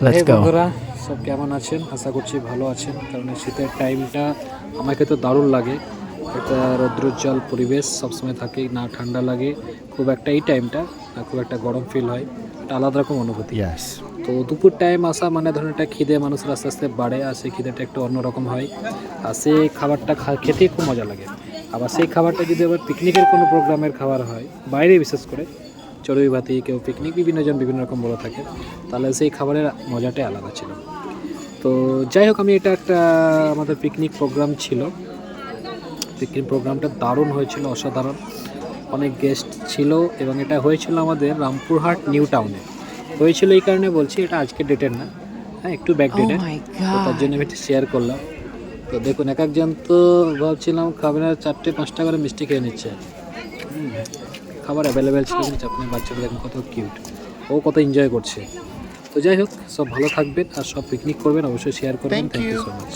Let's go. বন্ধুরা, সব কেমন আছেন? আশা করছি ভালো আছেন, কারণ এই শীতের টাইমটা আমাকে তো দারুণ লাগে। এটা রৌদ্রোজ্জ্বল পরিবেশ সবসময় থাকে, না ঠান্ডা লাগে খুব একটা এই টাইমটা, না খুব একটা গরম ফিল হয়। এটা আলাদা রকম অনুভূতি। ইয়েস। তো দুপুর টাইম আসা মানে ধরুন একটা খিদে মানুষের আস্তে আস্তে বাড়ে, আর সেই খিদেটা একটু অন্যরকম হয়, আর সেই খাবারটা খেতেই খুব মজা লাগে। আবার সেই খাবারটা যদি আবার পিকনিকের কোনো প্রোগ্রামের খাবার হয়, বাইরে বিশেষ করে চড়ুই ভাতি, কেউ পিকনিক, বিভিন্ন জন বিভিন্ন রকম বলে থাকে, তাহলে সেই খাবারের মজাটাই আলাদা ছিল। তো যাই হোক, আমি এটা একটা আমাদের পিকনিক প্রোগ্রাম ছিল। পিকনিক প্রোগ্রামটা দারুণ হয়েছিল, অসাধারণ। অনেক গেস্ট ছিল এবং এটা হয়েছিল আমাদের রামপুরহাট নিউ টাউনে। হয়েছিল এই কারণে বলছি, এটা আজকের ডেটের না, হ্যাঁ একটু ব্যাক Oh ডেটের। my তো তার জন্য god. আমি শেয়ার করলাম। তো দেখুন, এক একজন তো ভাবছিলাম খাবে না, 4-5টা করে মিষ্টি খেয়ে নিচ্ছে। খাবার অ্যাভেলেবেল ছিল, কিন্তু আপনার বাচ্চাটা দেখুন কত কিউট, ও কত এনজয় করছে। তো যাই হোক, সব ভালো থাকবেন আর সব পিকনিক করবেন, অবশ্যই শেয়ার করবেন। Thank thank you you. So much.